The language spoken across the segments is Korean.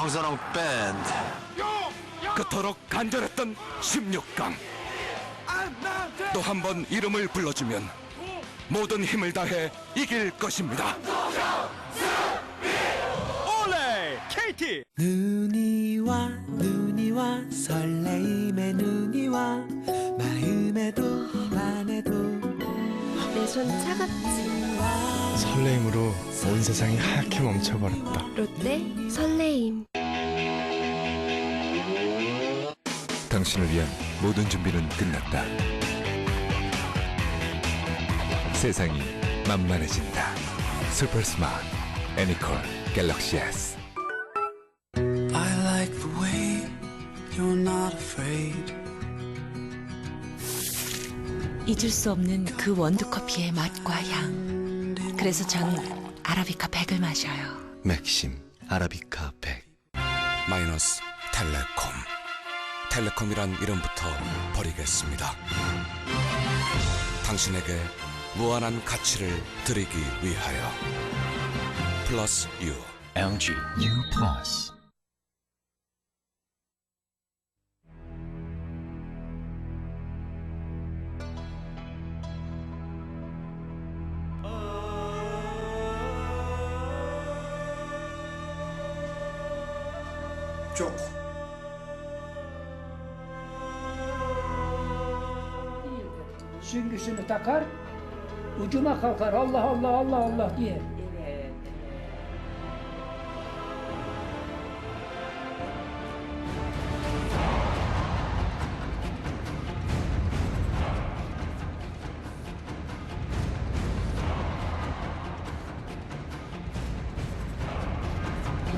정선홍 밴드. 그토록 간절했던 16강. 또 한 번 이름을 불러주면 모든 힘을 다해 이길 것입니다. 올레 KT. 눈이 와 설레임의 눈이 와 마음에도 안에도 내 손 차갑지? 설레임으로 온 세상이 하얗게 멈춰버렸다. 롯데 설레임. 당신을 위한 모든 준비는 끝났다. 세상이 만만해진다. 슈퍼 스마트 애니콜 갤럭시 S. I like the way you're not afraid. 잊을 수 없는 그 원두커피의 맛과 향. 그래서 전 아라비카 100을 마셔요. 맥심 아라비카 100. 마이너스 텔레콤. 텔레콤이란 이름부터 버리겠습니다. 당신에게 무한한 가치를 드리기 위하여. 플러스 U. LG U 플러스. 좋고. Süngüsünü takar, ucuna kalkar Allah Allah Allah Allah diye.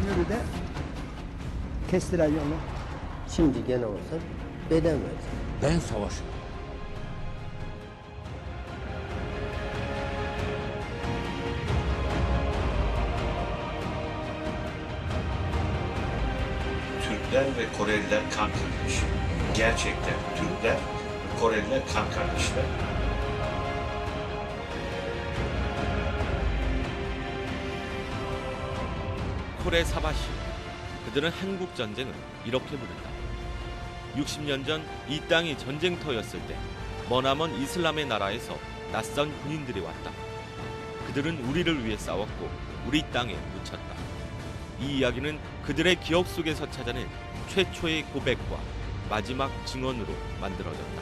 Yürü de kestiler yolu. Şimdi gene olsa bedemez. Ben savaşım. Türkler ve Koreliler kan kardeşi. Gerçekten Türkler ve Koreliler kan kardeşler. 코레 사바시. 그들은 한국 전쟁을 이렇게 부른다. 60년 전 이 땅이 전쟁터였을 때 머나먼 이슬람의 나라에서 낯선 군인들이 왔다. 그들은 우리를 위해 싸웠고 우리 땅에 묻혔다. 이 이야기는 그들의 기억 속에서 찾아낸 최초의 고백과 마지막 증언으로 만들어졌다.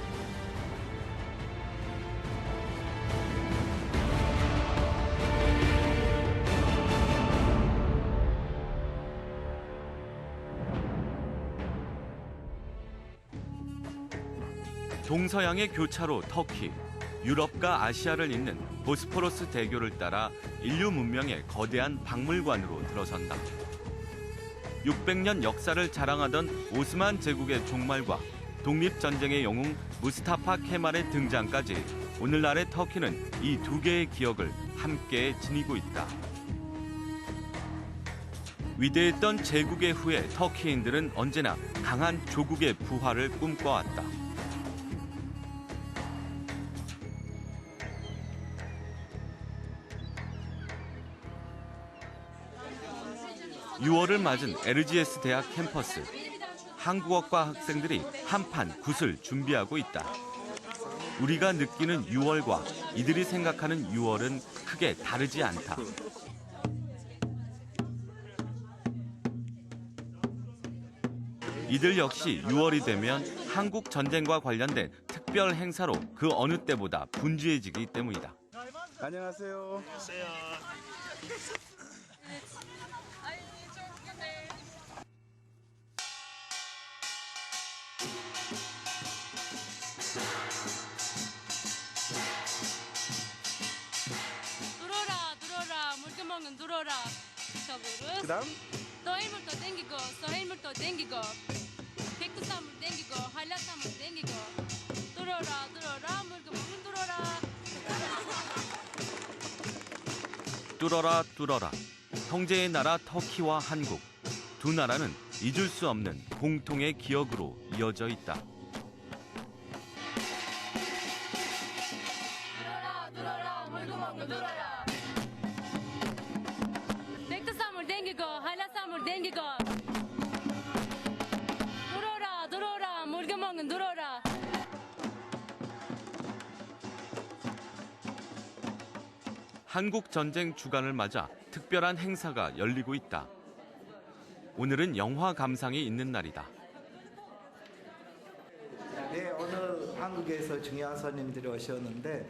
동서양의 교차로 터키, 유럽과 아시아를 잇는 보스포러스 대교를 따라 인류 문명의 거대한 박물관으로 들어선다. 600년 역사를 자랑하던 오스만 제국의 종말과 독립전쟁의 영웅 무스타파 케말의 등장까지 오늘날의 터키는 이 두 개의 기억을 함께 지니고 있다. 위대했던 제국의 후예 터키인들은 언제나 강한 조국의 부활을 꿈꿔왔다. 6월을 맞은 LGS 대학 캠퍼스. 한국어과 학생들이 한판 굿을 준비하고 있다. 우리가 느끼는 6월과 이들이 생각하는 6월은 크게 다르지 않다. 이들 역시 6월이 되면 한국 전쟁과 관련된 특별 행사로 그 어느 때보다 분주해지기 때문이다. 안녕하세요. 들어라 물구멍은 들어라. 그다음 더 힘을 더 땡기고 더 힘을 더 땡기고 백두산물 땡기고 한라산물 땡기고 들어라 물구멍은 들어라. 뚫어라. 형제의 나라 터키와 한국. 두 나라는 잊을 수 없는 공통의 기억으로 이어져 있다. 들어라 물구멍은 들어라. 백두산물 땡기고 한라산물 땡기고 한국 전쟁 주간을 맞아 특별한 행사가 열리고 있다. 오늘은 영화 감상이 있는 날이다. 네, 오늘 한국에서 중요한 손님들이 오셨는데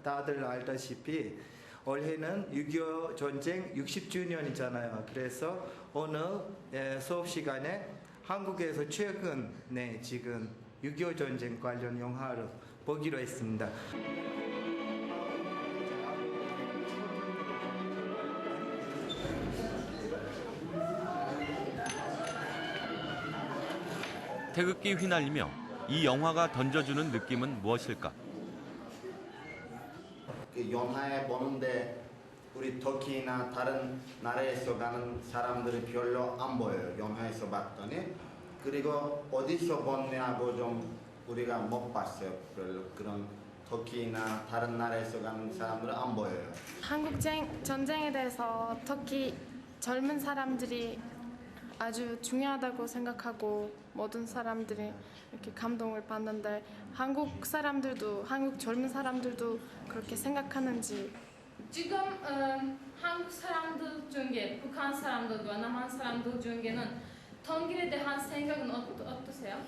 다들 알다시피 올해는 6.25 전쟁 60주년이잖아요. 그래서 오늘 수업 시간에 한국에서 최근에 지금 6.25 전쟁 관련 영화를 보기로 했습니다. 태극기 휘날리며 이 영화가 던져주는 느낌은 무엇일까? 그 영화에 보는데 우리 터키나 다른 나라에서 가는 사람들이 별로 안 보여요. 영화에서 봤더니. 그리고 어디서 봤냐고 좀 우리가 못 봤어요. 별로 그런 터키나 다른 나라에서 가는 사람들은 안 보여요. 한국 전쟁에 대해서 터키 젊은 사람들이 아주 중요하다고 생각하고 모든 사람들이 이렇게 감동을 받는데 한국 젊은 사람들도 그렇게 생각하는지. 지금 한국 사람들 중에 북한 사람들과 남한 사람들 중에는 통일에 대한 생각은 어떠세요?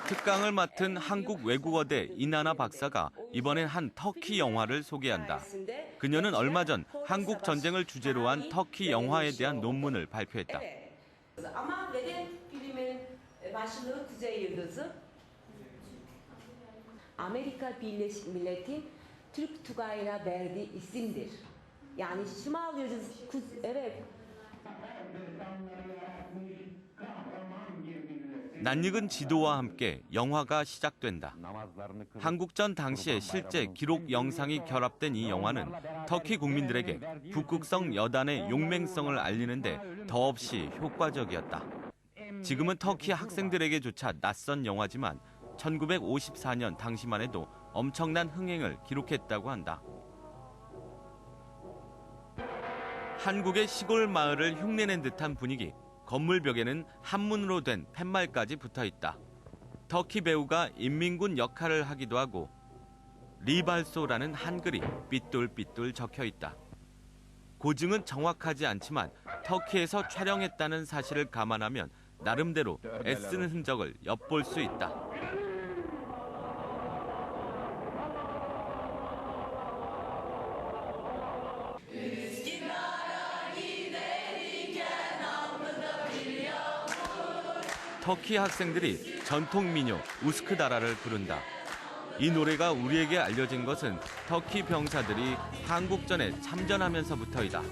특강을 맡은 한국 외국어대 이나나 박사가 이번엔 한 터키 영화를 소개한다. 그녀는 얼마 전 한국 전쟁을 주제로 한 터키 영화에 대한 논문을 발표했다. Ama neden filmin başlığı Kuzey Yıldızı? Amerika Birleşik Milletleri Türk Tugayı'na verdiği isimdir. Yani Şimal Yıldızı, evet. 낯익은 지도와 함께 영화가 시작된다. 한국전 당시의 실제 기록 영상이 결합된 이 영화는 터키 국민들에게 북극성 여단의 용맹성을 알리는데 더없이 효과적이었다. 지금은 터키 학생들에게조차 낯선 영화지만 1954년 당시만 해도 엄청난 흥행을 기록했다고 한다. 한국의 시골 마을을 흉내낸 듯한 분위기. 건물 벽에는 한문으로 된 팻말까지 붙어있다. 터키 배우가 인민군 역할을 하기도 하고 리발소라는 한글이 삐뚤삐뚤 적혀있다. 고증은 정확하지 않지만 터키에서 촬영했다는 사실을 감안하면 나름대로 애쓰는 흔적을 엿볼 수 있다. 터키 학생들이 전통 민요 우스크다라를 부른다. 이 노래가 우리에게 알려진 것은 터키 병사들이 한국전에 참전하면서부터이다.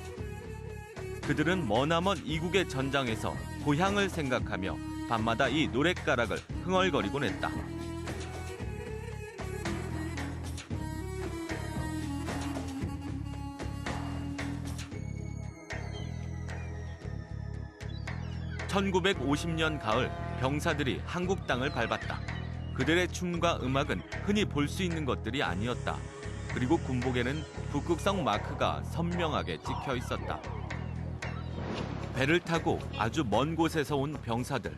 그들은 머나먼 이국의 전장에서 고향을 생각하며 밤마다 이 노랫가락을 흥얼거리곤 했다. (1950년) 가을 병사들이 한국 땅을 밟았다. 그들의 춤과 음악은 흔히 볼 수 있는 것들이 아니었다. 그리고 군복에는 북극성 마크가 선명하게 찍혀 있었다. 배를 타고 아주 먼 곳에서 온 병사들.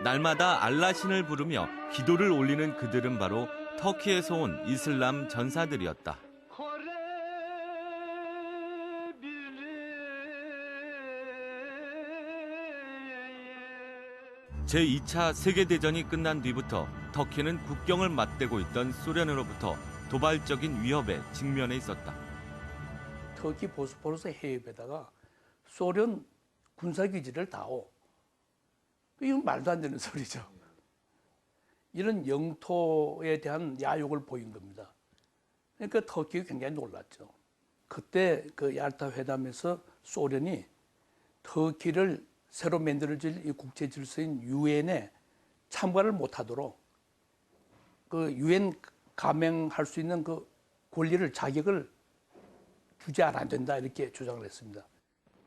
날마다 알라신을 부르며 기도를 올리는 그들은 바로 터키에서 온 이슬람 전사들이었다. 제2차 세계대전이 끝난 뒤부터 터키는 국경을 맞대고 있던 소련으로부터 도발적인 위협에 직면해 있었다. 터키 보스포러스 해협에다가 소련 군사기지를 다오. 이건 말도 안 되는 소리죠. 이런 영토에 대한 야욕을 보인 겁니다. 그러니까 터키가 굉장히 놀랐죠. 그때 그 얄타 회담에서 소련이 터키를 새로 만들어질 이 국제 질서인 유엔에 참가를 못하도록 그 유엔 가맹할 수 있는 그 권리를 자격을 주지 않아야 된다 이렇게 주장을 했습니다.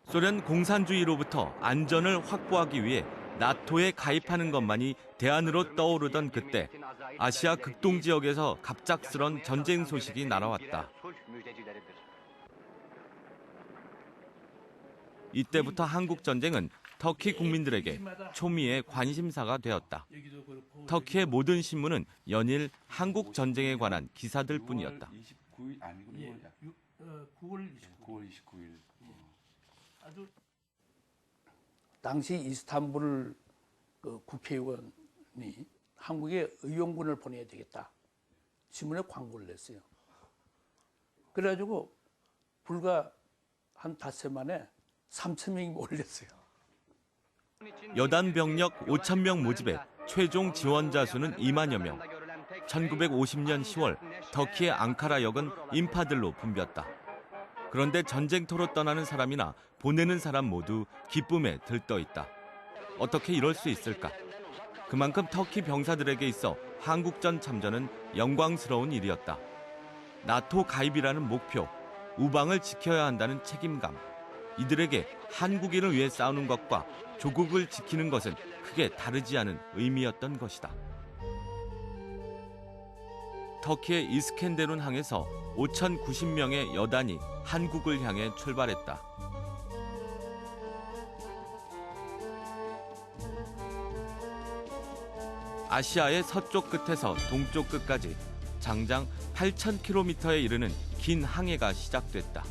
소련 공산주의로부터 안전을 확보하기 위해 나토에 가입하는 것만이 대안으로 떠오르던 그때 아시아 극동 지역에서 갑작스런 전쟁 소식이 날아왔다. 이때부터 한국 전쟁은 터키 국민들에게 초미의 관심사가 되었다. 터키의 모든 신문은 연일 한국 전쟁에 관한 기사들 뿐이었다. 29일 아니고 9월 29일. 아주 당시 이스탄불 국회의원이 한국에 의용군을 보내야 되겠다. 신문에 광고를 냈어요. 그래가지고 불과 한 닷새 만에 3,000명이 몰렸어요. 여단 병력 5,000명 모집에 최종 지원자 수는 2만여 명. 1950년 10월 터키의 앙카라역은 인파들로 붐볐다. 그런데 전쟁터로 떠나는 사람이나 보내는 사람 모두 기쁨에 들떠 있다. 어떻게 이럴 수 있을까? 그만큼 터키 병사들에게 있어 한국전 참전은 영광스러운 일이었다. 나토 가입이라는 목표, 우방을 지켜야 한다는 책임감. 이들에게 한국인을 위해 싸우는 것과 조국을 지키는 것은 크게 다르지 않은 의미였던 것이다. 터키의 이스켄데룬 항에서 5,090명의 여단이 한국을 향해 출발했다. 아시아의 서쪽 끝에서 동쪽 끝까지 장장 8,000km에 이르는 긴 항해가 시작됐다.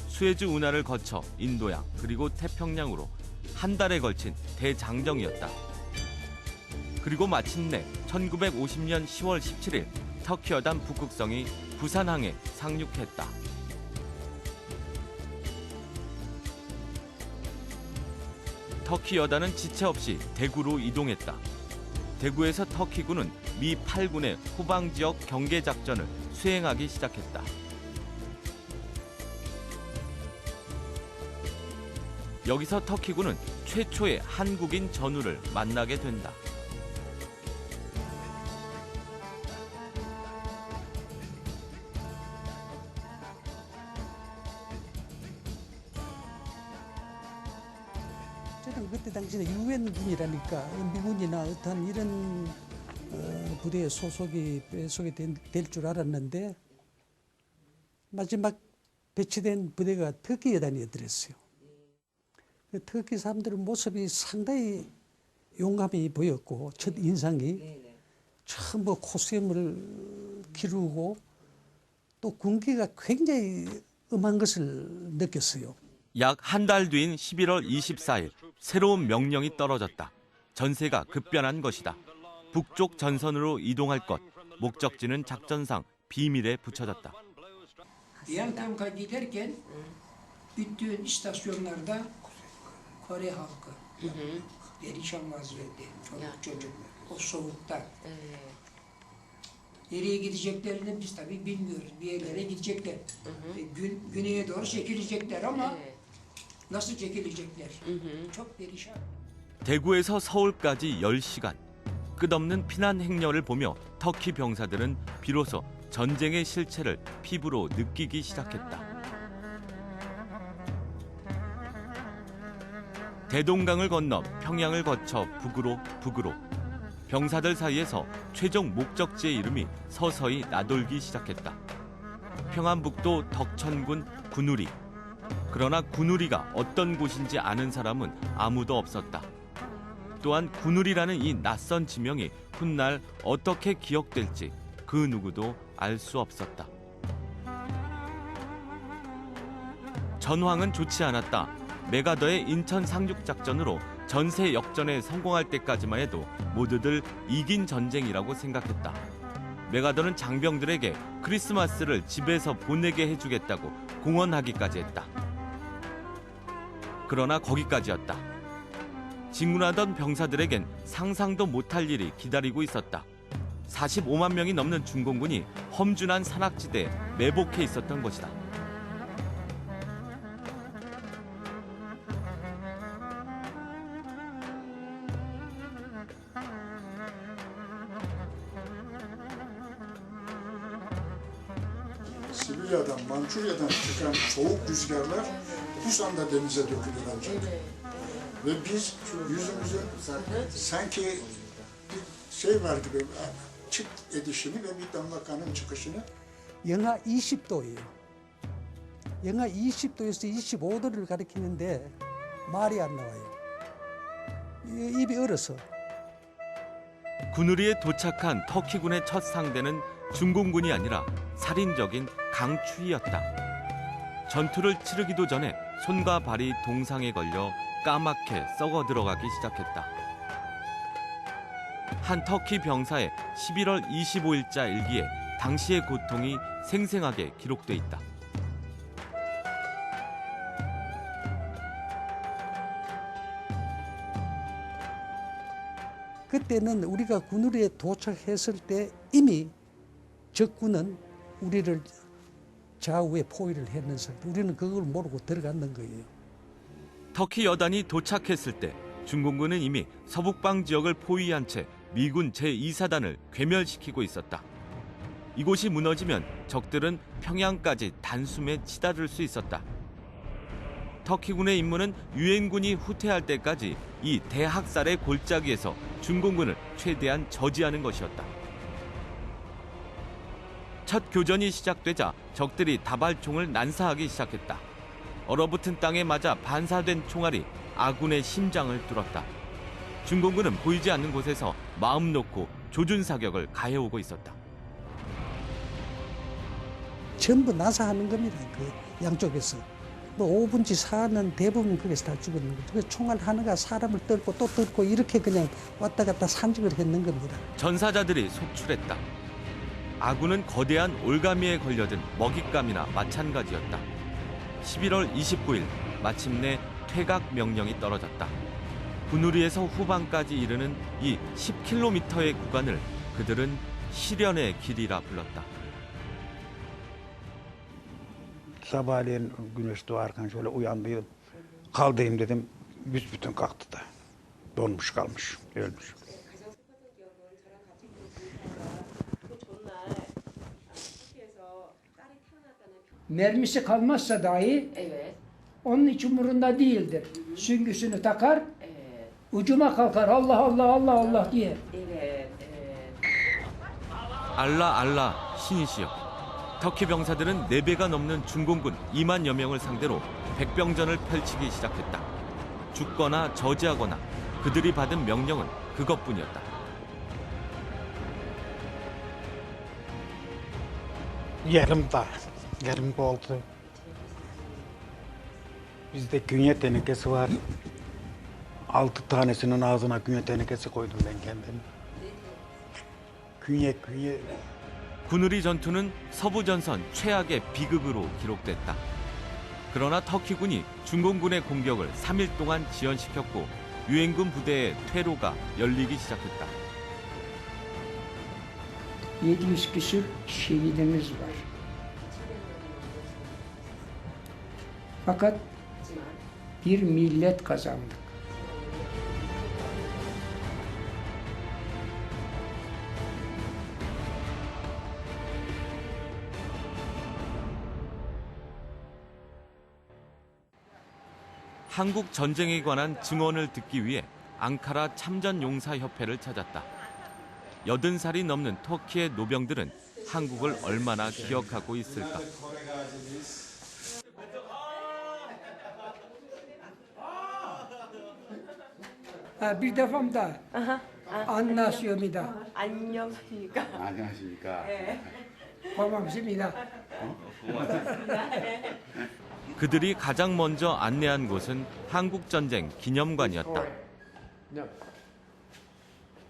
수에즈 운하를 거쳐 인도양 그리고 태평양으로 한 달에 걸친 대장정이었다. 그리고 마침내 1950년 10월 17일 터키 여단 북극성이 부산항에 상륙했다. 터키 여단은 지체 없이 대구로 이동했다. 대구에서 터키군은 미 8군의 후방 지역 경계 작전을 수행하기 시작했다. 여기서 터키군은 최초의 한국인 전우를 만나게 된다. 저는 그때 당시에 유엔군이라니까 미군이나 어떤 이런 부대에 배속이 될 줄 알았는데 마지막 배치된 부대가 터키 여단이었더랬어요. 터키 사람들의 모습이 상당히 용감해 보였고 첫 인상이 전부 코스염을 기르고 또 군기가 굉장히 엄한 것을 느꼈어요. 약 한 달 뒤인 11월 24일 새로운 명령이 떨어졌다. 전세가 급변한 것이다. 북쪽 전선으로 i동할 것. 목적지는 작전상 비밀에 붙여졌다. Yankamk'a giderken bütün istasyonlarda Kore halkı perişan vaziyette, çocuk o soğukta. Nereye gideceklerini biz tabii bilmiyoruz. Bir yerlere gidecekler. Güneye doğru çekilecekler ama nasıl çekilecekler? Çok perişan. 대구에서 서울까지 10시간. 끝없는 피난 행렬을 보며 터키 병사들은 비로소 전쟁의 실체를 피부로 느끼기 시작했다. 대동강을 건너 평양을 거쳐 북으로 병사들 사이에서 최종 목적지의 이름이 서서히 나돌기 시작했다. 평안북도 덕천군 군우리. 그러나 군우리가 어떤 곳인지 아는 사람은 아무도 없었다. 또한 군우리라는 이 낯선 지명이 훗날 어떻게 기억될지 그 누구도 알 수 없었다. 전황은 좋지 않았다. 메가더의 인천 상륙 작전으로 전세 역전에 성공할 때까지만 해도 모두들 이긴 전쟁이라고 생각했다. 메가더는 장병들에게 크리스마스를 집에서 보내게 해주겠다고 공언하기까지 했다. 그러나 거기까지였다. 진군하던 병사들에겐 상상도 못할 일이 기다리고 있었다. 45만 명이 넘는 중공군이 험준한 산악지대에 매복해 있었던 것이다. Sibirya'dan, Mançurya'dan çıkan soğuk rüzgarlar Busan'da denize dökülür ancak. Ve biz yüzümüze sanki bir şey var gibi çıt edişini ve bir damla kanın çıkışını. 영하 20도예요. 영하 20도에서 25도를 가리키는데 말이 안 나와요. 입이 얼어서. 군우리에 도착한 터키군의 첫 상대는 중공군이 아니라 살인적인 강추위였다. 전투를 치르기도 전에 손과 발이 동상에 걸려 까맣게 썩어 들어가기 시작했다. 한 터키 병사의 11월 25일자 일기에 당시의 고통이 생생하게 기록돼 있다. 그때는 우리가 군우리에 도착했을 때 이미 적군은 우리를 좌우에 포위를 했는 상태. 우리는 그걸 모르고 들어갔는 거예요. 터키 여단이 도착했을 때 중공군은 이미 서북방 지역을 포위한 채 미군 제2사단을 괴멸시키고 있었다. 이곳이 무너지면 적들은 평양까지 단숨에 치달을 수 있었다. 터키군의 임무는 유엔군이 후퇴할 때까지 이 대학살의 골짜기에서 중공군을 최대한 저지하는 것이었다. 첫 교전이 시작되자 적들이 다발총을 난사하기 시작했다. 얼어붙은 땅에 맞아 반사된 총알이 아군의 심장을 뚫었다. 중공군은 보이지 않는 곳에서 마음 놓고 조준사격을 가해오고 있었다. 전부 나사하는 겁니다. 그 양쪽에서. 뭐 5분지 4는 대부분 거기서 다 죽었는 거죠. 그 총알 하나가 사람을 떨고 또 떨고 이렇게 그냥 왔다 갔다 산적을 했는 겁니다. 전사자들이 속출했다. 아군은 거대한 올가미에 걸려든 먹잇감이나 마찬가지였다. 11월 29일 마침내 퇴각 명령이 떨어졌다. 군우리에서 후방까지 이르는 이 10km의 gugan을 그들은 실현의 길이라 불렀다. Sabahleyin güneş doğarken şöyle uyandım, kaldayım dedim, büsbütün kalktı da. Donmuş kalmış, ölmüş. Mermisi kalmazsa dahi onun hiç umurunda değildir. Süngüsünü takar, ucuma kalkar Allah Allah Allah Allah diye. 알라 알라 신이시여. 터키 병사들은 4배가 넘는 중공군 2만여 명을 상대로 백병전을 펼치기 시작했다. 죽거나 저지하거나 그들이 받은 명령은 그것뿐이었다. Yarım oldu. Bizde künye tenekesi var. 6 tanesinin ağzına künye tenekesi koydum ben kendim. Künye. 군우리 전투는 서부전선 최악의 비극으로 기록됐다. 그러나 터키군이 중공군의 공격을 3일 동안 지연시켰고 유엔군 부대의 퇴로가 열리기 시작했다. 700 küsür şehidimiz var. Fakat bir millet kazandık. 한국 전쟁에 관한 증언을 듣기 위해 앙카라 참전용사협회를 찾았다. 80살이 넘는 터키의 노병들은 한국을 얼마나 기억하고 있을까? Bir defam da 안녕하십니다. 안녕하십니까? 안녕하십니까? 고맙습니다. 그들이 가장 먼저 안내한 곳은 한국전쟁 기념관이었다.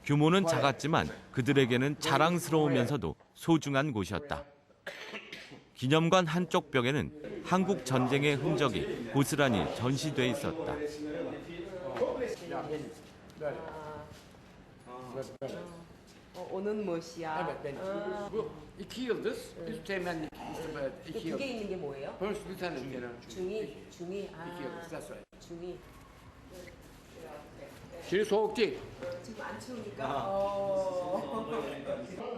규모는 작았지만 그들에게는 자랑스러우면서도 소중한 곳이었다. 기념관 한쪽 벽에는 한국 전쟁의 흔적이 고스란히 전시돼 있었다. onun muşya. Evet, bu 2 yıldız, üst temennik. 그게 있는 게 뭐예요? First Lieutenant General. 중위. 2 yıldız, that's right. 중위. 길 소옥 değil. 지금 안 추우니까.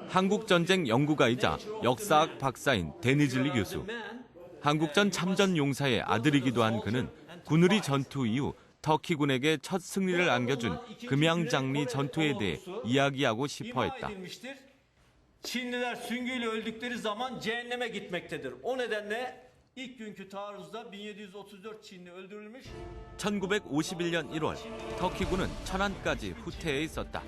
한국전쟁 연구가이자 역사학 박사인 데니즐리 교수. 한국전 참전 용사의 아들이기도 한 그는 군우리 전투 이후 터키군에게 첫 승리를 안겨준 금양장리 전투에 대해 이야기하고 싶어 했다. Çinliler süngüyle öldükleri zaman cehenneme gitmektedir. O nedenle İlk günkü taarruzda 1734 Çinli öldürülmüş. 1951년 1월 터키군은 천안까지 후퇴해 있었다.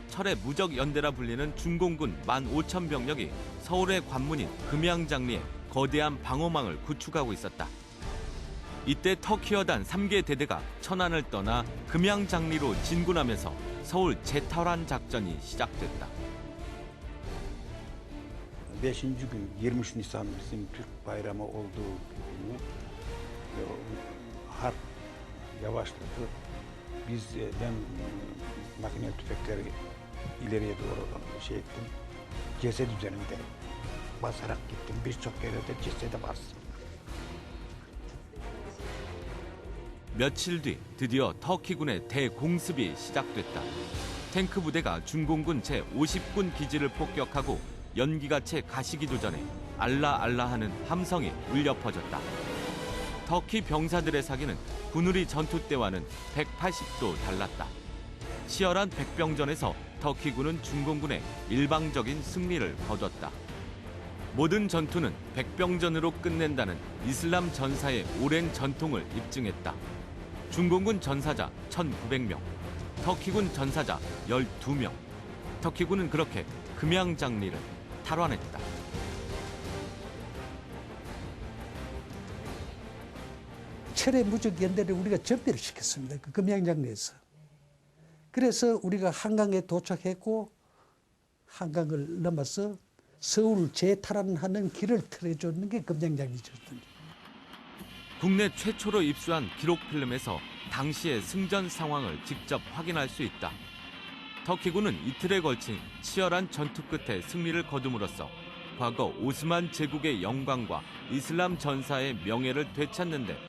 철의 무적 연대라 불리는 중공군 15,000병력이 서울의 관문인 금양장리에 거대한 방어망을 구축하고 있었다. 이때 터키여단 3개 대대가 천안을 떠나 금양장리로 진군하면서 서울 재탈환 작전이 시작됐다. 5. gün 23 Nisan bizim Türk bayramı olduğu günü harp yavaşladı. Ben makine tüfekleri ileriye doğru şey ettim. Ceset üzerinde basarak gittim. Birçok yerde cesede bastım. 며칠 뒤 드디어 터키군의 대공습이 시작됐다. 탱크 부대가 중공군 제50군 기지를 폭격하고 연기가 채 가시기도 전에 알라 하는 함성이 울려 퍼졌다. 터키 병사들의 사기는 군우리 전투 때와는 180도 달랐다. 치열한 백병전에서 터키군은 중공군의 일방적인 승리를 거뒀다. 모든 전투는 백병전으로 끝낸다는 이슬람 전사의 오랜 전통을 입증했다. 중공군 전사자 1,900명, 터키군 전사자 12명. 터키군은 그렇게 금양장리를 탈환했다. 철의 무적 연대를 우리가 전배를 시켰습니다. 그 금양장리에서. 그래서 우리가 한강에 도착했고 한강을 넘어서 서울 재탈환하는 길을 틀어주는 게 금양장리였거든요. 국내 최초로 입수한 기록 필름에서 당시의 승전 상황을 직접 확인할 수 있다. 터키군은 이틀에 걸친 치열한 전투 끝에 승리를 거둠으로써 과거 오스만 제국의 영광과 이슬람 전사의 명예를 되찾는데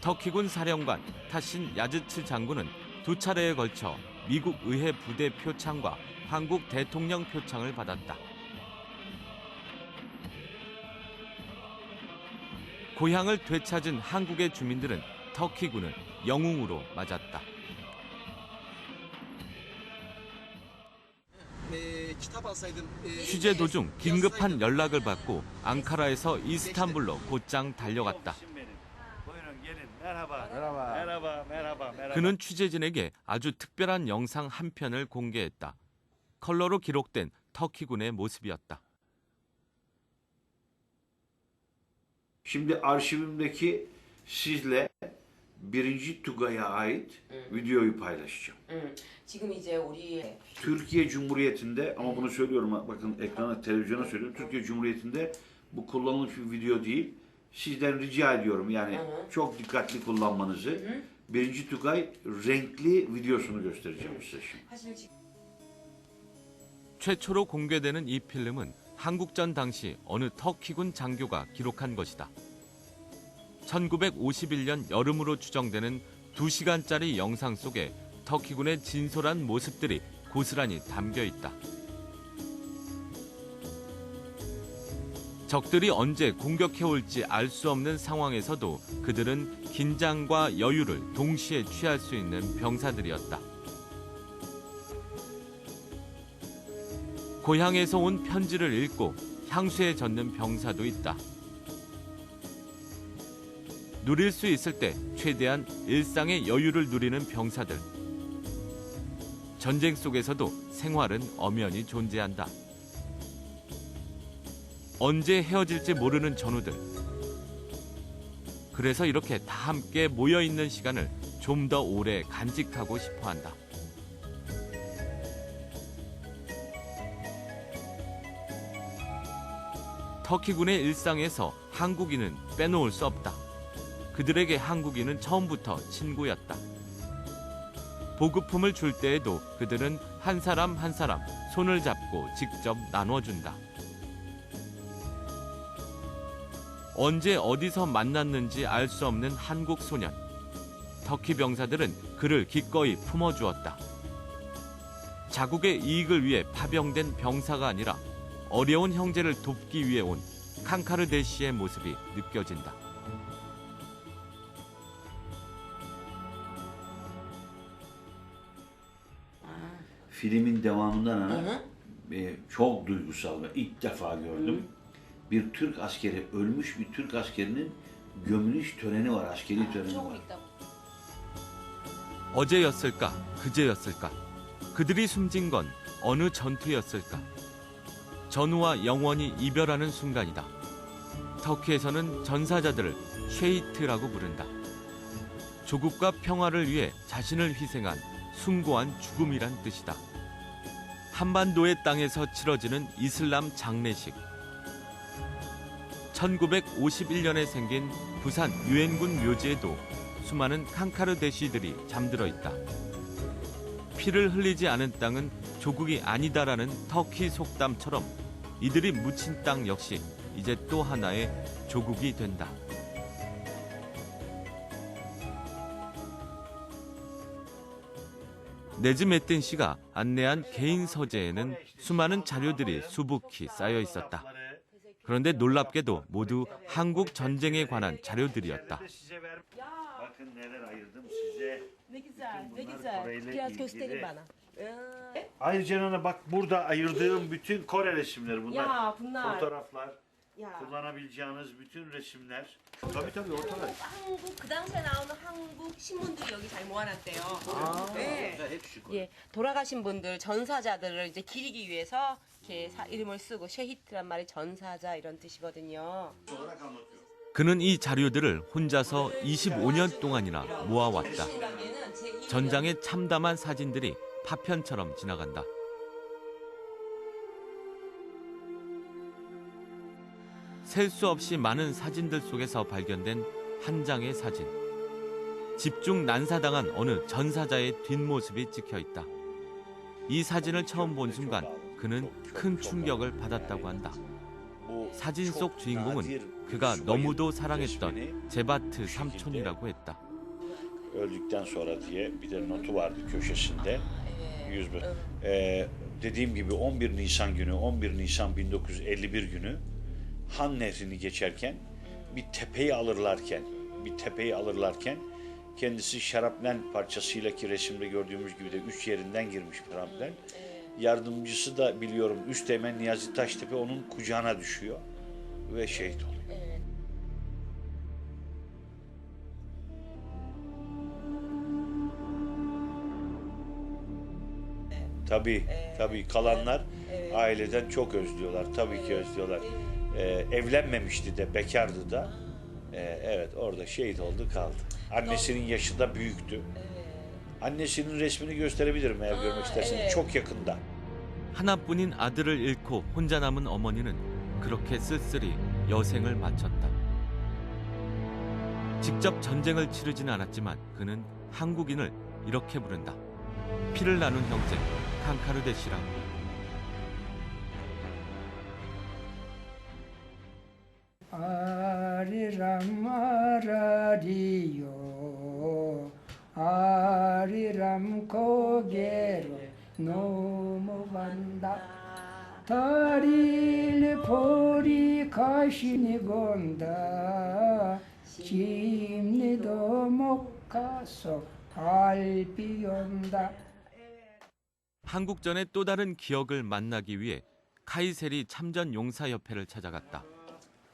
터키군 사령관 타신 야즈츠 장군은 2차례에 걸쳐 미국 의회 부대 표창과 한국 대통령 표창을 받았다. 고향을 되찾은 한국의 주민들은 터키군을 영웅으로 맞았다. 취재 도중 긴급한 연락을 받고 앙카라에서 이스탄불로 곧장 달려갔다. 그는 취재진에게 아주 특별한 영상 한 편을 공개했다. 컬러로 기록된 터키군의 모습이었다. Şimdi arşivimdeki sizle 1. TUGA'ya ait videoyu paylaşacağım. 지금 이제 우리 Türkiye Cumhuriyeti'nde ama bunu söylüyorum bakın ekrana televizyona söylüyorum. Türkiye Cumhuriyeti'nde bu kullanılmış bir video değil. Sizden rica ediyorum yani çok dikkatli kullanmanızı. 1. TUGAY renkli videosunu göstereceğim size şimdi. 최초로 공개되는 이 필름은 한국전 당시 어느 터키군 장교가 기록한 것이다. 1951년 여름으로 추정되는 2시간짜리 영상 속에 터키군의 진솔한 모습들이 고스란히 담겨 있다. 적들이 언제 공격해올지 알 수 없는 상황에서도 그들은 긴장과 여유를 동시에 취할 수 있는 병사들이었다. 고향에서 온 편지를 읽고 향수에 젖는 병사도 있다. 누릴 수 있을 때 최대한 일상의 여유를 누리는 병사들. 전쟁 속에서도 생활은 엄연히 존재한다. 언제 헤어질지 모르는 전우들. 그래서 이렇게 다 함께 모여있는 시간을 좀 더 오래 간직하고 싶어한다. 터키군의 일상에서 한국인은 빼놓을 수 없다. 그들에게 한국인은 처음부터 친구였다. 보급품을 줄 때에도 그들은 한 사람 한 사람 손을 잡고 직접 나눠준다. 언제 어디서 만났는지 알 수 없는 한국 소년. 터키 병사들은 그를 기꺼이 품어주었다. 자국의 이익을 위해 파병된 병사가 아니라 어려운 형제를 돕기 위해 온 칸카르 대시의 모습이 느껴진다. Filmin devamından çok duygusal ve ilk defa gördüm. bir Türk askeri, ölmüş bir Türk askerinin gömülüş töreni var, askeri töreni var. 어제였을까, 그제였을까? 그들이 숨진 건 어느 전투였을까? 전우와 영원히 이별하는 순간이다. 터키에서는 전사자들을 쉐히트라고 부른다. 조국과 평화를 위해 자신을 희생한 숭고한 죽음이란 뜻이다. 한반도의 땅에서 치러지는 이슬람 장례식. 1951년에 생긴 부산 유엔군 묘지에도 수많은 칸카르 대시들이 잠들어 있다. 피를 흘리지 않은 땅은 조국이 아니다라는 터키 속담처럼 이들이 묻힌 땅 역시 이제 또 하나의 조국이 된다. 네즈메틴 씨가 안내한 개인 서재에는 수많은 자료들이 수북히 쌓여 있었다. 그런데 놀랍게도 모두 한국 전쟁에 관한 자료들이었다. Bakın neler ayırdım size. Ne güzel, ne güzel. Biraz gösterin bana. Ayrıca bak burada ayırdığım bütün Kore resimleri bunlar. Ya bunlar. Fotoğraflar. 야. kullanabileceğiniz bütün resimler. tabii ortada. 한국 그 당시에 나오는 한국 신문들이 여기 잘 모아놨대요. 네. 예, 돌아가신 분들 전사자들을 이제 기리기 위해서 이렇게 이름을 쓰고 쉐히트란 말이 전사자 이런 뜻이거든요. 그는 이 자료들을 혼자서 25년 동안이나 모아왔다. 전장에 참담한 사진들이 파편처럼 지나간다. 셀 수 없이 많은 사진들 속에서 발견된 한 장의 사진. 집중 난사당한 어느 전사자의 뒷모습이 찍혀 있다. 이 사진을 처음 본 순간 그는 큰 충격을 받았다고 한다. 사진 속 주인공은 그가 너무도 사랑했던 제바트 삼촌이라고 했다. Öldükten sonra diye bir de notu vardı köşesinde. 101. Dediğim gibi 11 Nisan günü, 11 Nisan 1951 günü Han Nehri'ni geçerken bir tepeyi alırlarken kendisi şarapnel parçasıyla ki resimde gördüğümüz gibi de 3 yerinden girmiş şarapnel. Yardımcısı da biliyorum Üsteğmen Niyazi Taştepe onun kucağına düşüyor ve şehit oluyor. Tabii kalanlar aileden çok özlüyorlar. Tabii ki özlüyorlar. Evlenmemişti de, bekardı da. Evet, orada şehit oldu, kaldı. Annesinin yaşı da büyüktü. Annesinin resmini gösterebilirim eğer görmek isterseniz. çok yakında. 하나뿐인 아들을 잃고 혼자 남은 어머니는 그렇게 쓸쓸히 여생을 마쳤다. 직접 전쟁을 치르지는 않았지만 그는 한국인을 이렇게 부른다. 피를 나눈 형제 칸카르데 씨라고. 아리람 아라리요 아리람 고개로 넘어간다 다리를 보리 가시니 건다 집리도 못 가서 발비 온다. 한국전의 또 다른 기억을 만나기 위해 카이세리 참전용사협회를 찾아갔다.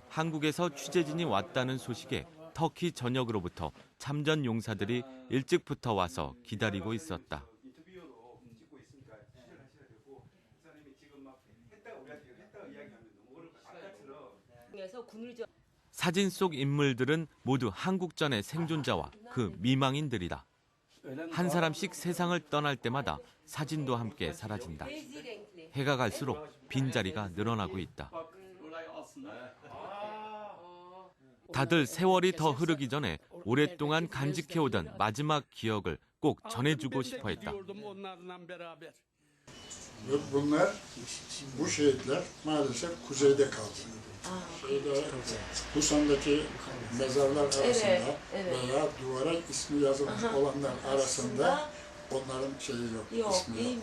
한국에서 취재진이 왔다는 소식에 터키 전역으로부터 참전용사들이 일찍부터 와서 기다리고 있었다. 사진 속 인물들은 모두 한국전의 생존자와 그 미망인들이다. 한 사람씩 세상을 떠날 때마다 사진도 함께 사라진다. 해가 갈수록 빈자리가 늘어나고 있다. 다들 세월이 더 흐르기 전에 오랫동안 간직해오던 마지막 기억을 꼭 전해주고 싶어 했다. Bunlar, bu şehitler maalesef kuzeyde kaldı. Busan'daki mezarlar arasında veya duvara ismi yazılmış olanlar arasında onların şeyi yok, ismi yok.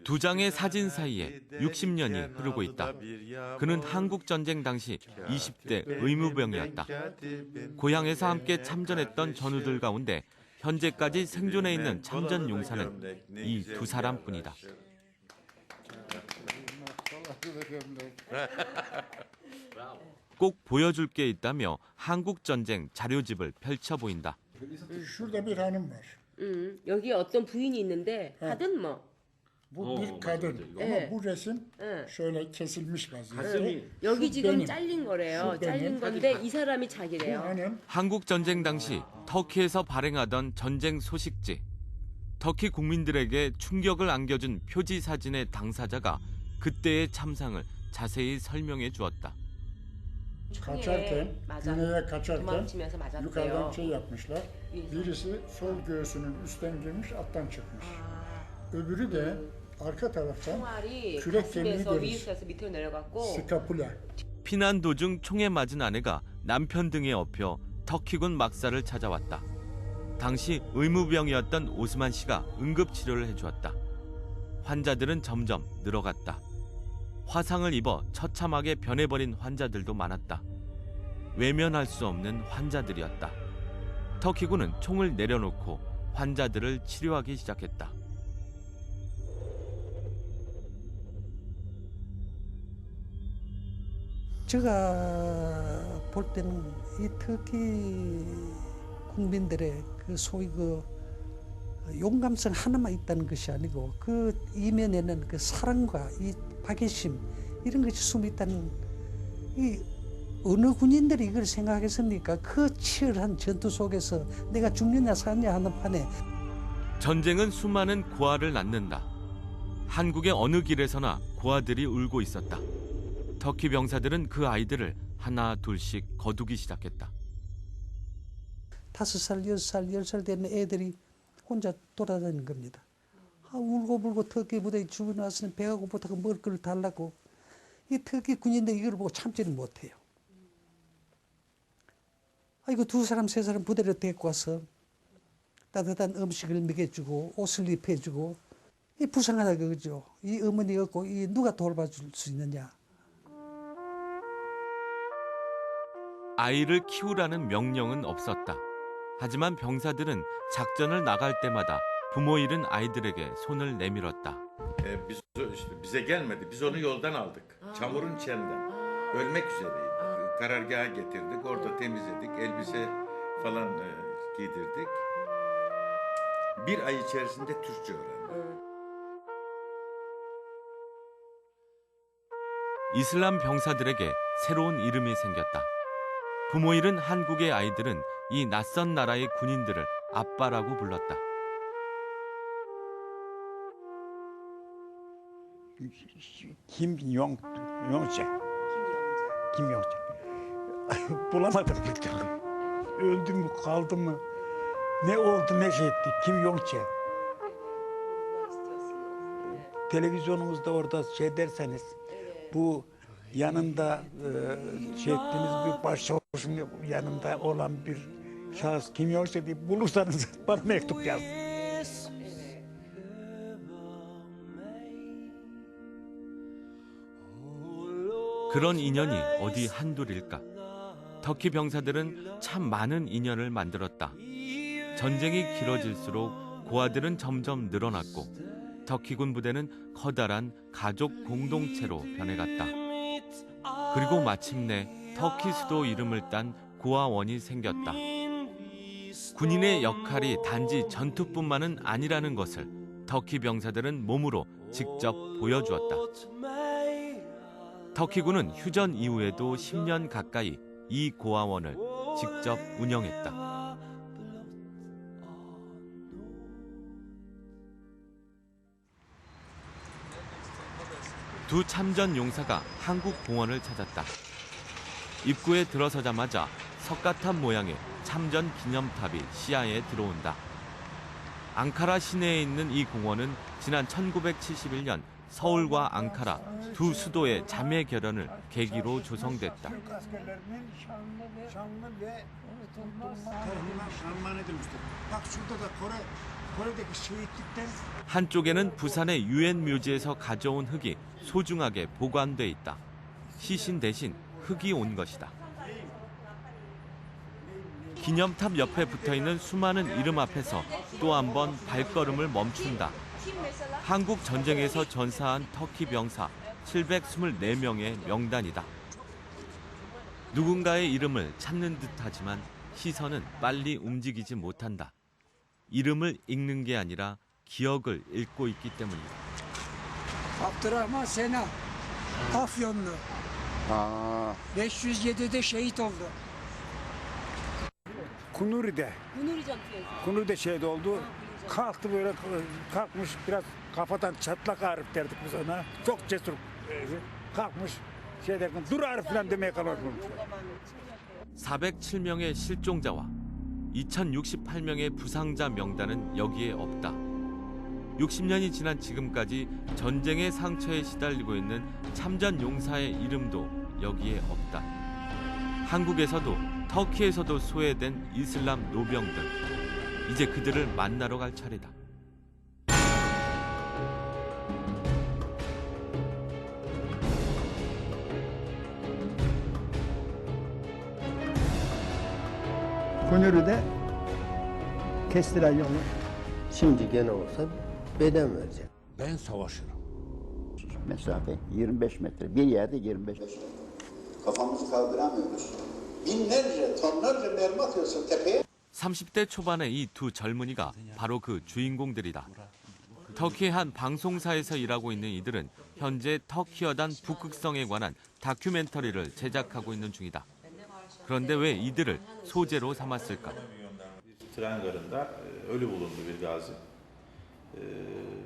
두 장의 사진 사이에 60년이 흐르고 있다. 그는 한국전쟁 당시 20대 의무병이었다. 고향에서 함께 참전했던 전우들 가운데 현재까지 생존해 있는 참전 용사는 이 두 사람뿐이다. 꼭 보여줄 게 있다며 한국 전쟁 자료집을 펼쳐 보인다. Şurada bir hanım var. 여기 어떤 부인이 있는데 kadın mı? Bu bir kadın ama bu resim şöyle kesilmiş vaziyette. 여기 지금 benim. 잘린 거래요. Şu 잘린 benim. 건데 이 사람이 Bu 자기래요. hanım 한국 전쟁 당시 터키에서 발행하던 전쟁 소식지. 터키 국민들에게 충격을 안겨준 표지 사진의 당사자가 그때의 참상을 자세히 설명해 주었다. kaçarken, güneye kaçarken 도망치면서 yukarıdan 맞았대요. şey yapmışlar. Birisi sol göğsünün üstten girmiş, alttan çıkmış. Öbürü de arka taraftan 총알이 kürek kemiği 가슴에서 deriz. 위에서 밑으로 내려갔고 Skapula. 피난 도중 총에 맞은 아내가 남편 등에 업혀 터키군 막사를 찾아왔다. 당시 의무병이었던 오스만 씨가 응급치료를 해주었다. 환자들은 점점 늘어갔다. 화상을 입어 처참하게 변해버린 환자들도 많았다. 외면할 수 없는 환자들이었다. 터키군은 총을 내려놓고 환자들을 치료하기 시작했다. 제가 볼 때는 이 터키 국민들의 그 소위 그 용감성 하나만 있다는 것이 아니고 그 이면에는 그 사랑과 이 파괴심 이런 것이 숨어 있다는, 이 어느 군인들이 이걸 생각했습니까? 그 치열한 전투 속에서 내가 죽느냐 사느냐 하는 판에 전쟁은 수많은 고아를 낳는다. 한국의 어느 길에서나 고아들이 울고 있었다. 터키 병사들은 그 아이들을 하나 둘씩 거두기 시작했다. 5살, 6살, 10살 되는 애들이 혼자 돌아다니는 겁니다. 울고불고 터키 부대에 주변에 와서는 배가 고프다고 먹을 걸 달라고. 이 터키 군인들 이걸 보고 참지를 못해요. 이거 2사람, 3사람 부대를 데리고 와서 따뜻한 음식을 먹여주고 옷을 입혀주고, 이 불쌍하다 그거죠. 이 어머니 없고 이 누가 돌봐줄 수 있느냐. 아이를 키우라는 명령은 없었다. 하지만 병사들은 작전을 나갈 때마다 부모 잃은 아이들에게 손을 내밀었다. Bize gelmedi. Biz onu yoldan aldık. Çamurun içinden. Ölmek üzereydi. Karargaha getirdik. Orada temizledik. Elbise falan giydirdik. Bir ay içerisinde Türkçe öğrendi. 이슬람 병사들에게 새로운 이름이 생겼다. 부모 잃은 한국의 아이들은 이 낯선 나라의 군인들을 아빠라고 불렀다. Kimyonca. Bulamadık bir türlü. Öldü mü kaldı mı? Ne oldu ne şey etti? Kimyonca. Televizyonumuzda orada şey derseniz bu yanında şey ettiğiniz bir başçavuşun yanında olan bir şahıs kimyonca diye bulursanız bana mektup yazın. 그런 인연이 어디 한둘일까? 터키 병사들은 참 많은 인연을 만들었다. 전쟁이 길어질수록 고아들은 점점 늘어났고 터키군 부대는 커다란 가족 공동체로 변해갔다. 그리고 마침내 터키 수도 이름을 딴 고아원이 생겼다. 군인의 역할이 단지 전투뿐만은 아니라는 것을 터키 병사들은 몸으로 직접 보여주었다. 터키군은 휴전 이후에도 10년 가까이 이 고아원을 직접 운영했다. 두 참전 용사가 한국 공원을 찾았다. 입구에 들어서자마자 석가탑 모양의 참전 기념탑이 시야에 들어온다. 앙카라 시내에 있는 이 공원은 지난 1971년 서울과 앙카라 두 수도의 자매 결연을 계기로 조성됐다. 한쪽에는 부산의 유엔 묘지에서 가져온 흙이 소중하게 보관돼 있다. 시신 대신 흙이 온 것이다. 기념탑 옆에 붙어있는 수많은 이름 앞에서 또 한 번 발걸음을 멈춘다. 한국 전쟁에서 전사한 터키 병사 724명의 명단이다. 누군가의 이름을 찾는 듯하지만 시선은 빨리 움직이지 못한다. 이름을 읽는 게 아니라 기억을 읽고 있기 때문이다. Abdurrahman Sena, Afyonlu. 507'de şehit oldu. Kunuri'de. Kunuri'de şehit oldu. Kalktı böyle kalkmış biraz kafadan çatlak Arif derdik biz ona. Çok cesur kalkmış şey derken dur Arif falan demeye kalkmış. 407명의 실종자와 2068명의 부상자 명단은 여기에 없다. 60년이 지난 지금까지 전쟁의 상처에 시달리고 있는 참전 용사의 이름도 여기에 없다. 한국에서도 터키에서도 소외된 이슬람 노병들. 이제 그들을 만나러 갈 차례다. Kunuri'de kestiler yolu. Şimdi gene olsa beden verecek. Ben savaşırım. Mesafe 25 metre. Bir yerde 25 metre. Kafamızı kaldıramıyoruz. Binlerce, tonlarca mermi atıyorsun tepeye. 30대 초반의 이 두 젊은이가 바로 그 주인공들이다. 터키의 한 방송사에서 일하고 있는 이들은 현재 터키어단 북극성에 관한 다큐멘터리를 제작하고 있는 중이다. 그런데 왜 이들을 소재로 삼았을까? Tren garında ölü bulundu bir gazi.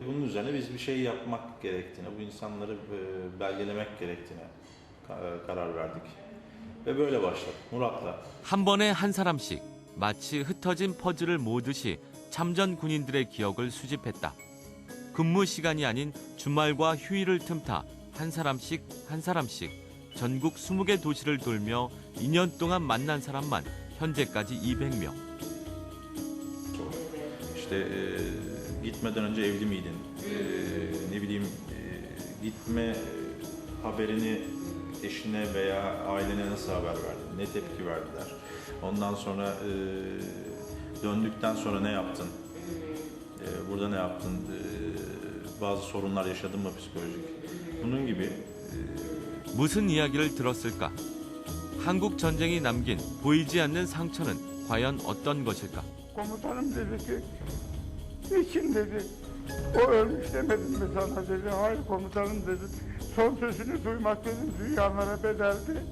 Bunun üzerine biz bir şey yapmak gerektiğine, bu insanları belgelemek gerektiğine karar verdik. Ve böyle başladık. Murat'la. 한 번에 한 사람씩 마치 흩어진 퍼즐을 모으듯이 참전 군인들의 기억을 수집했다. 근무 시간이 아닌 주말과 휴일을 틈타 한 사람씩 전국 20개 도시를 돌며 2년 동안 만난 사람만 현재까지 200명. İşte gitmeden önce evli miydin? Ne bileyim gitme haberini eşine veya ailene nasıl haber verdin? Ne tepki verdiler? Ondan sonra döndükten sonra ne yaptın? Burada ne yaptın? Bazı sorunlar yaşadın mı psikolojik? Bunun gibi. 무슨 이야기를 들었을까? 한국 전쟁이 남긴 보이지 않는 상처는 과연 어떤 것일까? Komutanım dedi ki, niçin dedi, o ölmüş demedim mi sana dedi. Hayır komutanım dedi, son sözünü duymak dedim dünyalara bedeldi.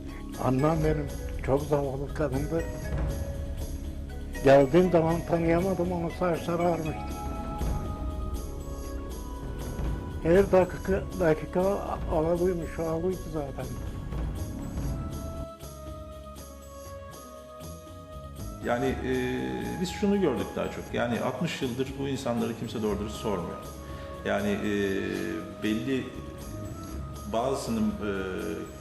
Annem benim çok zavallı kadındı. Geldiğim zaman tanıyamadım onu, saçları ağarmıştı. Her dakika ağlıymış, ağlıydı zaten. Yani biz şunu gördük daha çok. Yani 60 yıldır bu insanları kimse doğru dürüst sormuyor. Yani belli bazısının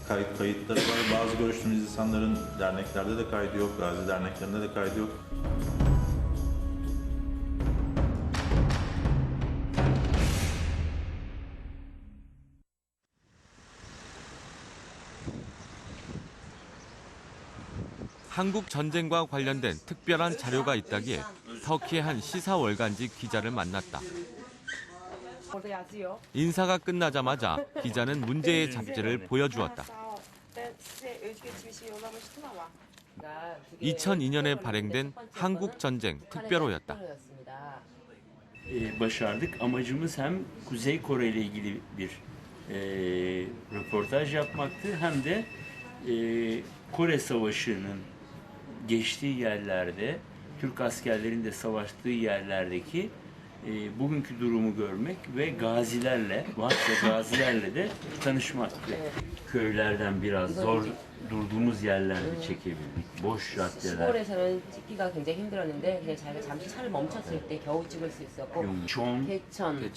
kayıtları var. Bazı görüştüğümüz insanların derneklerde de kaydı yok. Gazi derneklerinde de kaydı yok. 한국 전쟁과 관련된 특별한 자료가 있다기에 터키의 한 시사 월간지 기자를 만났다. 인사가 끝나자마자 기자는 문제의 잡지를 보여주었다. 2002년에 발행된 한국전쟁 특별호였다. Başardık. Amacımız hem Kuzey Kore ile ilgili bir röportaj yapmaktı hem de Kore Savaşı'nın geçtiği yerlerde, Türk askerlerinin de savaştığı yerlerdeki bugünkü durumu görmek ve gazilerle, varsa gazilerle de tanışmaktı. Köylerden biraz zor durduğumuz yerlerde çekebildik. boş caddeler. 시골에서는 찍기가 굉장히 힘들었는데 그냥 자기가 잠시 차를 멈췄을 때 겨우 찍을 수 있었고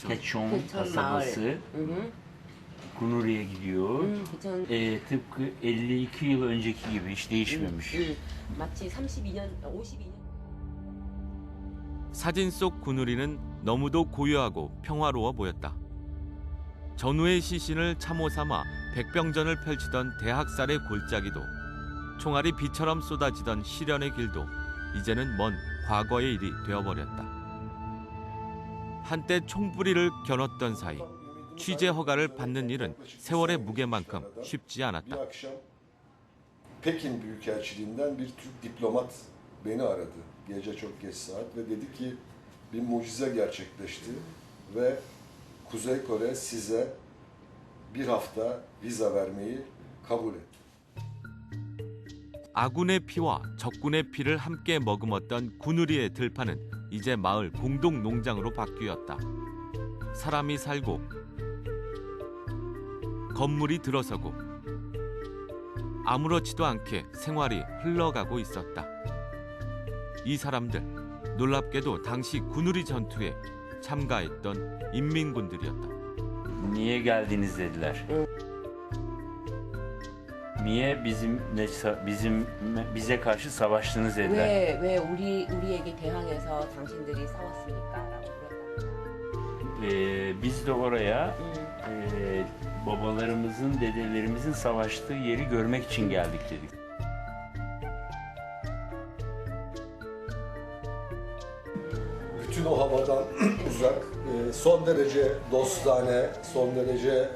Keçon kasabası Kunuri'ye gidiyor. Tıpkı 52 yıl önceki gibi hiç değişmemiş. 마치 32년, 52년. 사진 속 구누리는 너무도 고요하고 평화로워 보였다. 전후의 시신을 참호 삼아 백병전을 펼치던 대학살의 골짜기도, 총알이 비처럼 쏟아지던 시련의 길도 이제는 먼 과거의 일이 되어버렸다. 한때 총뿌리를 겨눴던 사이 취재 허가를 받는 일은 세월의 muge만큼 쉽지 않았다. Bir akşam Pekin Büyükelçiliğinden bir Türk diplomat beni aradı. Gece çok geç saat ve dedi ki bir mucize gerçekleşti ve Kuzey Kore size bir hafta vize vermeyi kabul etti. 아군의 피와 적군의 피를 함께 머금었던 군우리의 들판은 이제 마을 공동 농장으로 바뀌었다. 사람이 살고 건물이 들어서고 아무렇지도 않게 생활이 흘러가고 있었다. 이 사람들 놀랍게도 당시 군우리 전투에 참가했던 인민군들이었다. Niye geldiniz dediler. Niye bize karşı savaştınız dediler. 왜 우리에게 대항해서 당신들이 싸웠습니까?라고 물었다. Biz de oraya babalarımızın, dedelerimizin savaştığı yeri görmek için geldik dedik. Bütün o havadan uzak, son derece dostane, son derece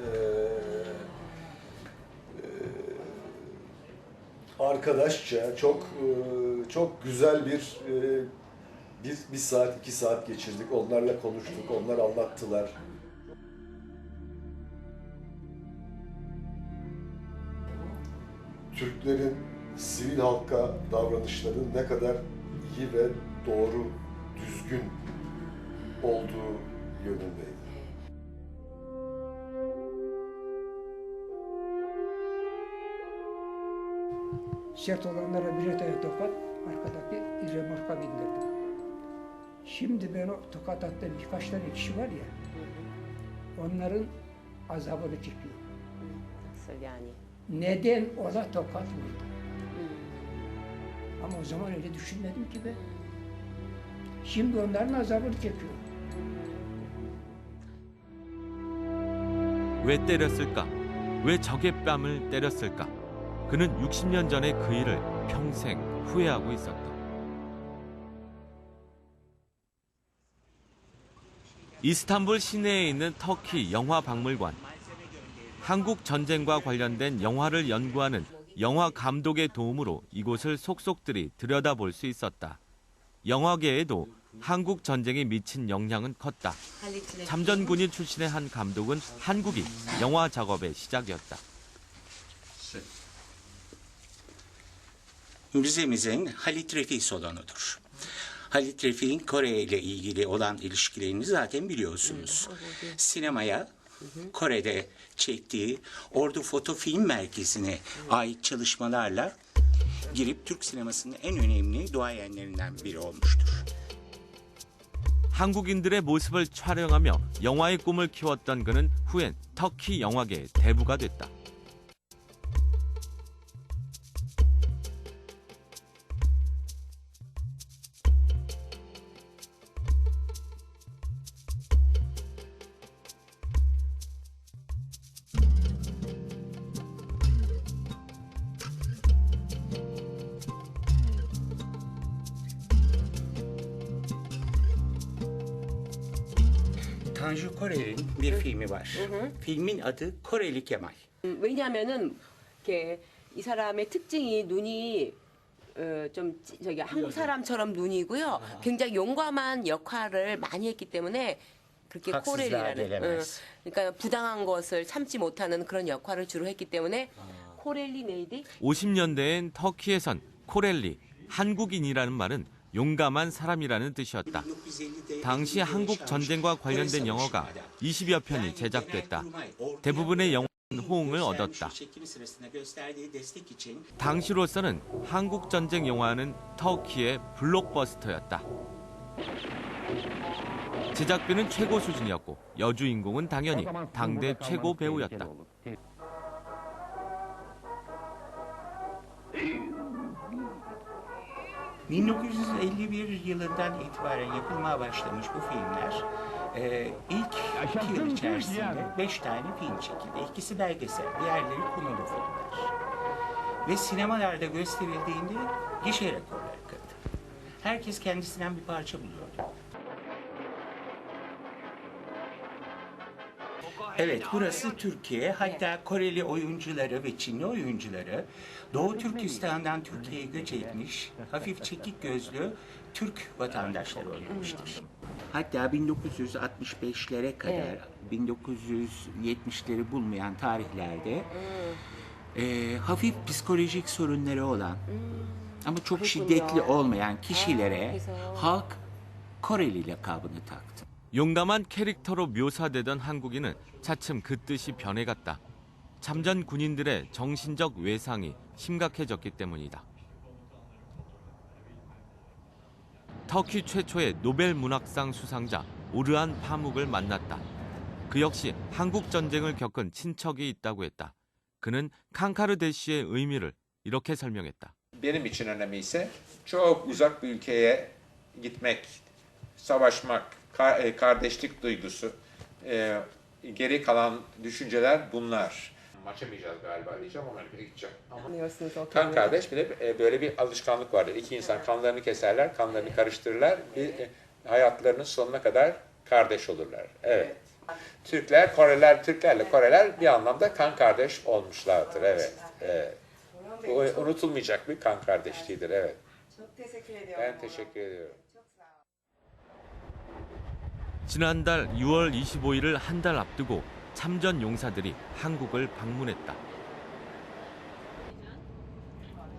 arkadaşça, çok güzel bir saat, 2 saat geçirdik. Onlarla konuştuk, onlar anlattılar. Türklerin sivil halka davranışları ne kadar iyi ve doğru, düzgün olduğu yönündeydi. Sert olanlara birer tane tokat, arkadaki remorka bindirdim. Şimdi ben o tokat attığım birkaç tane kişi var ya, onların azabını çekiyor. Nasıl yani? Neden ona tokat vurdu? Ama o zaman öyle düşünmedim ki ben. Şimdi onların azabını çekiyor. 왜 때렸을까? 왜 적의 뺨을 때렸을까? 그는 60년 전의 그 일을 평생 후회하고 있었다. 이스탄불 시내에 있는 터키 영화박물관. 한국 전쟁과 관련된 영화를 연구하는 영화 감독의 도움으로 이곳을 속속들이 들여다볼 수 있었다. 영화계에도 한국 전쟁이 미친 영향은 컸다. 참전군인 출신의 한 감독은 한국이 영화 작업의 시작이었다. Müzemizin Halit Refi salonudur. Halit Refi'nin Kore ile ilgili olan ilişkilerini zaten biliyorsunuz. Sinemaya Kore'de çektiği Ordu Foto Film Merkezi'ne ait çalışmalarla girip Türk sinemasının en önemli duayenlerinden biri olmuştur. 한국인들의 모습을 촬영하며 영화의 꿈을 키웠던 그는 후엔 터키 영화계의 대부가 됐다. Tanju Korel'in bir filmi var. Filmin adı Koreli Kemal. 왜냐하면은 이렇게 이 사람의 특징이 눈이 좀 저기 한국 사람처럼 눈이고요. 굉장히 용감한 역할을 많이 했기 때문에 그렇게 코렐리라는 그러니까 부당한 것을 참지 못하는 그런 역할을 주로 했기 때문에 코렐리 네이디. 50년대엔 터키에선 코렐리, 한국인이라는 말은 용감한 사람이라는 뜻이었다. 당시 한국 전쟁과 관련된 영화가 20여 편이 제작됐다. 대부분의 영화는 호응을 얻었다. 당시로서는 한국 전쟁 영화는 터키의 블록버스터였다. 제작비는 최고 수준이었고 여주인공은 당연히 당대 최고 배우였다. 1951 yılından itibaren yapılmaya başlamış bu filmler ilk 2 yıl içerisinde 5 tane film çekildi. İkisi belgesel, diğerleri konulu filmler. Ve sinemalarda gösterildiğinde gişe rekorları kırdı. Herkes kendisinden bir parça buluyordu. Evet, burası Türkiye. Hatta Koreli oyuncuları ve Çinli oyuncuları Doğu Türkistan'dan Türkiye'ye göç etmiş, hafif çekik gözlü Türk vatandaşları oynamıştır. Hatta 1965'lere kadar, 1970'leri bulmayan tarihlerde hafif psikolojik sorunları olan ama çok şiddetli olmayan kişilere halk Koreli lakabını taktı. 용감한 캐릭터로 묘사되던 한국인은 차츰 그 뜻이 변해갔다. 참전 군인들의 정신적 외상이 심각해졌기 때문이다. 터키 최초의 노벨 문학상 수상자 오르한 파묵을 만났다. 그 역시 한국 전쟁을 겪은 친척이 있다고 했다. 그는 칸카르 대시의 의미를 이렇게 설명했다. Benim için önemi ise çok uzak bir ülkeye gitmek, savaşmak, kardeşlik duygusu, geri kalan düşünceler bunlar. Açamayacağız galiba diyeceğim ama gideceğim. Kan kardeş bir de böyle bir alışkanlık vardır. İki insan kanlarını keserler, kanlarını karıştırırlar, hayatlarının sonuna kadar kardeş olurlar. Evet. Türkler, Koreliler, Türklerle Koreler bir anlamda kan kardeş olmuşlardır. Evet. Evet. Bu unutulmayacak bir kan kardeşliğidir. Evet. Çok teşekkür ediyorum. Ben teşekkür ediyorum. 지난달 6월 25일을 한 달 앞두고 참전 용사들이 한국을 방문했다.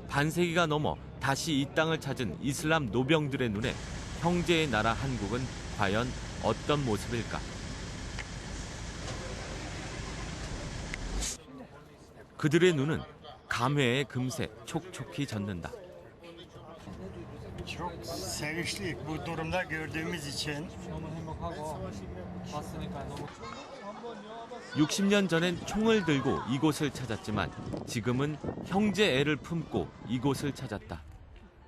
반세기가 넘어 다시 이 땅을 찾은 이슬람 노병들의 눈에 형제의 나라 한국은 과연 어떤 모습일까? 그들의 눈은 감회에 금세 촉촉히 젖는다. Çok sevinçliyik bu durumda gördüğümüz için. 60년 전엔 총을 들고 이곳을 찾았지만 지금은 형제 애를 품고 이곳을 찾았다.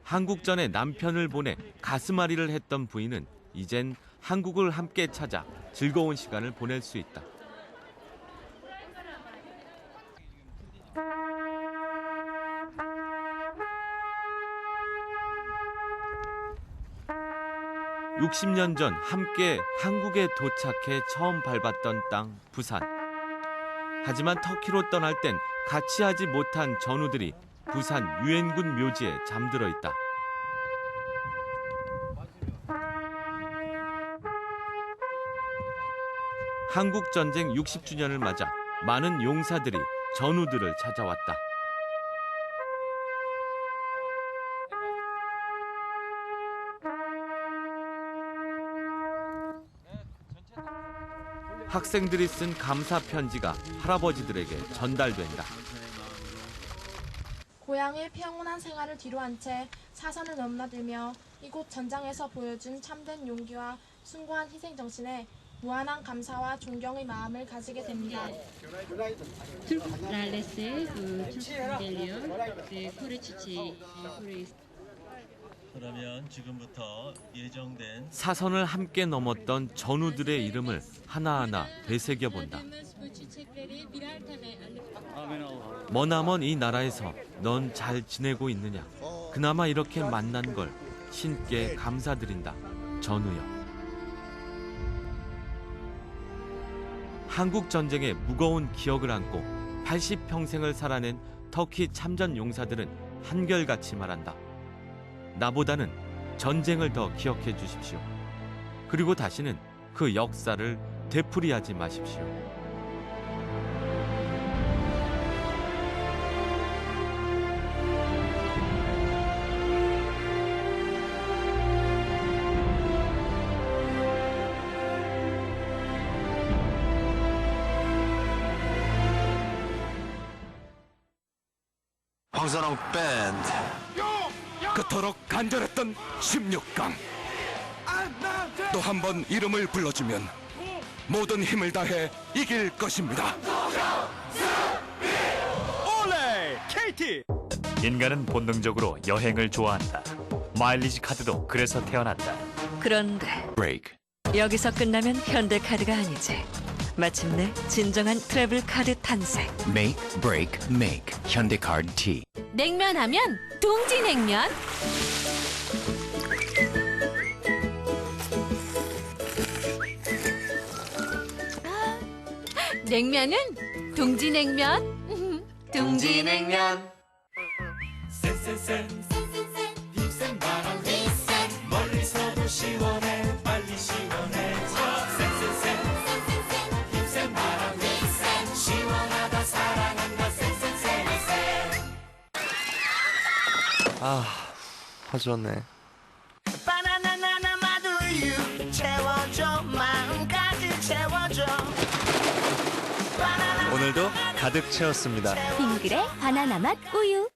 한국전에 남편을 보내 가슴앓이를 했던 부인은 이젠 한국을 함께 찾아 즐거운 시간을 보낼 수 있다. (60년) 전 함께 한국에 도착해 처음 밟았던 땅 부산. 하지만 터키로 떠날 땐 같이 하지 못한 전우들이 부산 유엔군 묘지에 잠들어 있다. 한국전쟁 60주년을 맞아 많은 용사들이 전우들을 찾아왔다. 학생들이 쓴 감사 편지가 할아버지들에게 전달된다. 고향의 평온한 생활을 뒤로한 채 사선을 넘나들며 이곳 전장에서 보여준 참된 용기와 숭고한 희생 정신에 무한한 감사와 존경의 마음을 가지게 됩니다. 그러면 지금부터 예정된 사선을 함께 넘었던 전우들의 이름을 하나하나 되새겨 본다. 머나먼 이 나라에서 넌 잘 지내고 있느냐? 그나마 이렇게 만난 걸 신께 감사드린다. 전우여. 한국 전쟁의 무거운 기억을 안고 80평생을 살아낸 터키 참전 용사들은 한결같이 말한다. 나보다는 전쟁을 더 기억해 주십시오. 그리고 다시는 그 역사를 되풀이하지 마십시오. 황선홍 밴드. 그토록 간절했던 16강. 또 한 번 이름을 불러주면 모든 힘을 다해 이길 것입니다. 올레 KT. 인간은 본능적으로 여행을 좋아한다. 마일리지 카드도 그래서 태어났다. 그런데 브레이크. 여기서 끝나면 현대카드가 아니지. 마침내 진정한 트래블 카드 탄생. Make, break, make. 현대카드 T. 냉면 하면 동지냉면. 냉면은 둥지냉면. 둥지냉면. 센센센 힙센 바람 힙센 멀리서도 시원해 빨리 시원해져 센센센 힙센 바람 힙센 시원하다 사랑한다 센센센 아주 좋네. 바나나나나 맛우유 채워줘 마음까지 채워줘 오늘도 가득 채웠습니다. 빙그레 바나나 맛 우유.